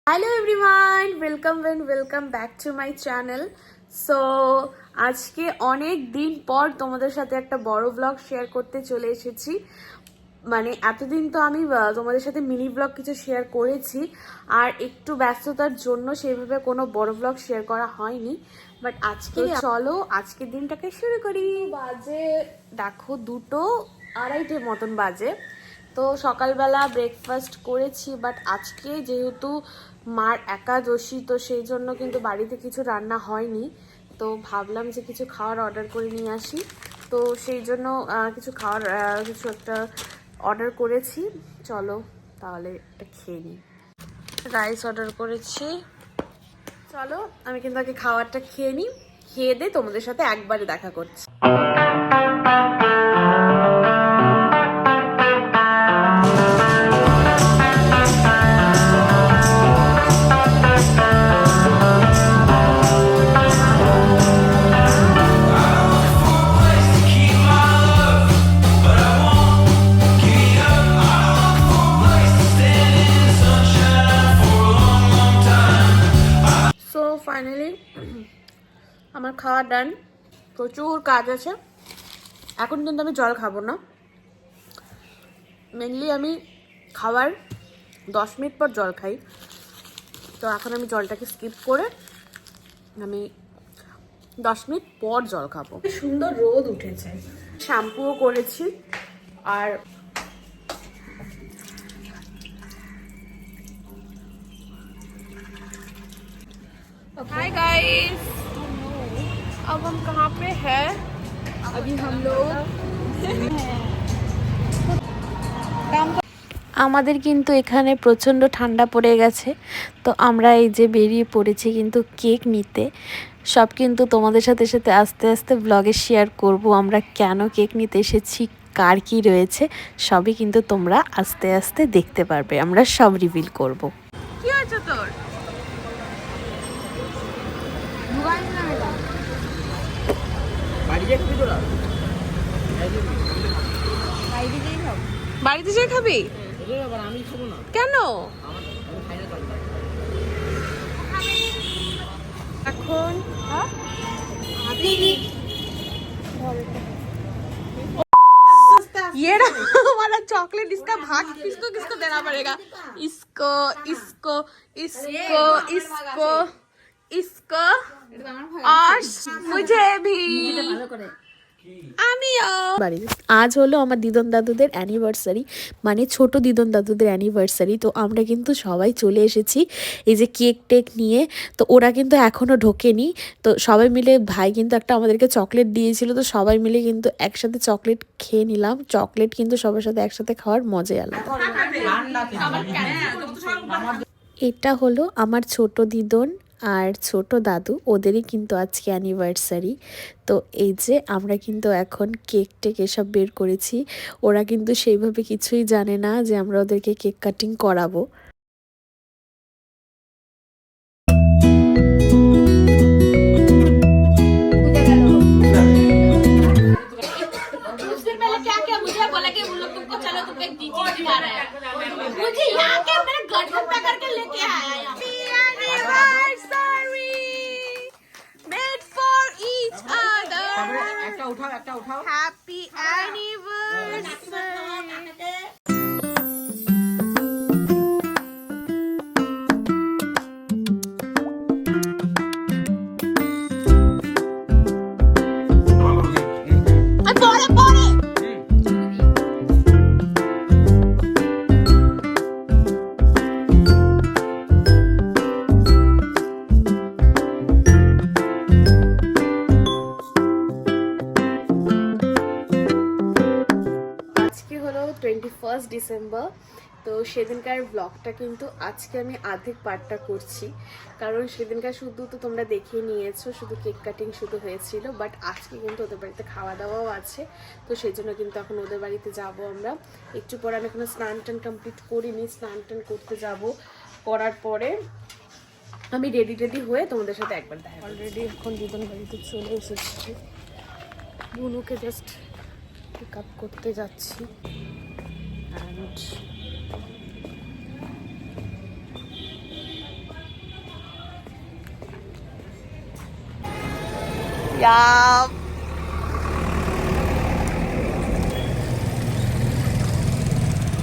Hello everyone, welcome back to my channel. So আজকে অনেক দিন পর তোমাদের সাথে একটা বড় ব্লগ শেয়ার করতে চলে এসেছি। মানে এতদিন তো আমি তোমাদের সাথে মিনি ব্লগ কিছু শেয়ার করেছি, আর একটু ব্যস্ততার জন্য সেভাবে কোনো বড় ব্লগ শেয়ার করা হয়নি। বাট আজকে চলো আজকের দিনটাকে শুরু করি। বাজে দেখো 2:30 মতন বাজে। তো সকালবেলা ব্রেকফাস্ট করেছি, বাট আজকে যেহেতু মার একাদশী, তো সেই জন্য কিন্তু বাড়িতে কিছু রান্না হয়নি। তো ভাবলাম যে কিছু খাওয়ার অর্ডার করে নিয়ে আসি। তো সেই জন্য কিছু একটা অর্ডার করেছি। চলো তাহলে এটা খেয়ে নিই। রাইস অর্ডার করেছি। চলো আমি কিন্তু আগে খাবারটা খেয়ে নিই, খেয়ে দিয়ে তোমাদের সাথে একবারে দেখা করছি। ফাইনালি আমার খাওয়া ডান। প্রচুর কাজ আছে এখন, কিন্তু আমি জল খাবো না। মেনলি আমি খাওয়ার 10 মিনিট পর জল খাই। তো এখন আমি জলটাকে স্কিপ করে আমি 10 মিনিট পর জল খাবো। সুন্দর রোদ উঠেছে, শ্যাম্পুও করেছি। আর हाय गाइस, अब हम कहाँ पे हैं? अभी हम लोग আমাদের কিন্তু এখানে প্রচণ্ড ঠান্ডা পড়ে গেছে। তো আমরা এই যে বেরিয়ে পড়েছি কিন্তু কেক নিতে। সব কিন্তু তোমাদের সাথে আস্তে আস্তে ব্লগে শেয়ার করব। আমরা কেন কেক নিতে এসেছি, কার কি রয়েছে, সবই কিন্তু তোমরা আস্তে আস্তে দেখতে পারবে। আমরা সব রিভিল করব। কি হয়েছে তোর? বাড়িতে যেয়ে খাবি? কেন? এখন ये हमारा चॉकलेट, इसका भाग किसको किसको देना पड़ेगा? इसको इसको इसको इसको इसको और मुझे भी। আজ হলো আমার দিদন দাদুদের অ্যানিভার্সারি, মানে ছোট দিদন দাদুদের অ্যানিভার্সারি। তো আমরা কিন্তু সবাই চলে এসেছি এই যে কেক টেক নিয়ে। তো ওরা কিন্তু এখনও ঢোকেনি। তো সবাই মিলে ভাই কিন্তু একটা আমাদেরকে চকলেট দিয়েছিল। তো সবাই মিলে কিন্তু একসাথে চকলেট খেয়ে নিলাম। চকলেট কিন্তু সবার সাথে একসাথে খাওয়ার মজাই আলাদা। এটা হলো আমার ছোট দিদন আর ছোট দাদু, ওদেরই কিন্তু আজকে অ্যানিভার্সারি। তো এই যে আমরা কিন্তু এখন কেক টেক এসব বের করেছি। ওরা কিন্তু সেইভাবে কিছুই জানে না যে আমরা ওদেরকে কেক কাটিং করাবো। Happy anniversary. হলো 21 ডিসেম্বর। তো সেদিনকার ব্লগটা কিন্তু আজকে আমি আর্ধেক পার্টটা করছি, কারণ সেদিনকার শুধু তো তোমরা দেখে নিয়েছো, শুধু কেক কাটিং শুধু হয়েছিল। বাট আজকে কিন্তু ওদের বাড়িতে খাওয়া দাওয়াও আছে। তো সেই জন্য কিন্তু এখন ওদের বাড়িতে যাব আমরা। একটু পরে আমি এখনো স্নান টান কমপ্লিট করিনি, স্নান টান করতে যাব। করার পরে আমি রেডি হয়ে তোমাদের সাথে একবার দেখা। অলরেডি এখন দিদন বাড়িতে চলে এসেছি। বুনুকে জাস্ট পিক আপ করতে যাচ্ছি। And Yup.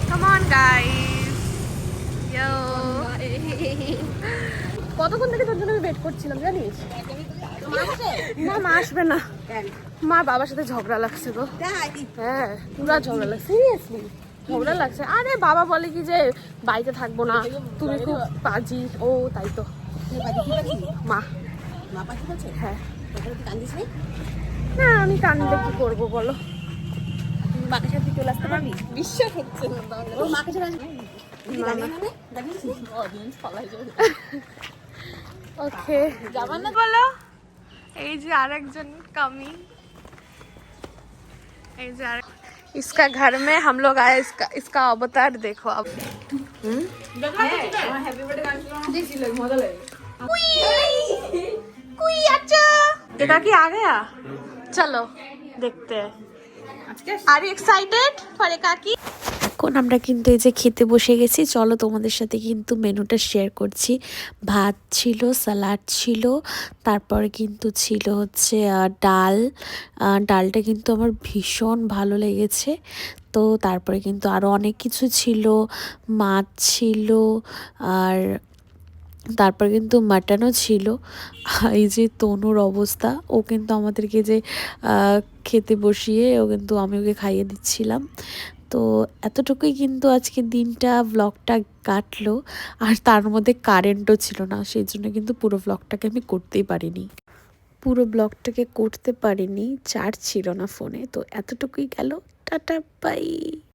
Come on, guys. Yo. কতক্ষণ থেকে তোর জন্য আমি ওয়েট করছিলাম জানিস? না মা আসবে না, মা বাবার সাথে ঝগড়া লাগছে গো। হ্যাঁ পুরা ঝগড়া লাগছে, সিরিয়াসলি ঝগড়া লাগছে। আরে বাবা বলে কি যে বাড়িতে থাকবো না, তুমি খুব পাজি। ও তাই তো মা হ্যাঁ। না আমি কান্দলে কি করবো বলো? মাকে সাথে চলে আসতে পারবি? বিশ্বাস হচ্ছে না। ওর মাকে চলে আসবে। ওকে যাবার না বলো। এই যে আরেকজন কামি, এই যে इसका घर में हम लोग आए, इसका अवतार देखो अब। कोई अच्छा देखा कि आ गया, चलो देखते हैं। Are you excited for एकाकी? এখন আমরা কিন্তু এই যে খেতে বসে গেছি। চলো তোমাদের সাথে কিন্তু মেনুটা শেয়ার করছি। ভাত ছিল, স্যালাড ছিল, তারপরে কিন্তু ছিল হচ্ছে ডাল। ডালটা কিন্তু আমার ভীষণ ভালো লেগেছে। তো তারপরে কিন্তু আরও অনেক কিছু ছিল, মাছ ছিল, আর তারপর কিন্তু মাটনও ছিল। এই যে তনুর অবস্থা, ও কিন্তু আমাদেরকে যে খেতে বসিয়ে ও কিন্তু আমি ওকে খাইয়ে দিচ্ছিলাম। তো এতটুকুই কিন্তু আজকে দিনটা ব্লগটা কাটলো। আর তার মধ্যে কারেন্টও ছিল না, সেই জন্য কিন্তু পুরো ব্লগটাকে আমি করতেই পারিনি। চার্জ ছিল না ফোনে। তো এতটুকুই গেল, টাটা বাই।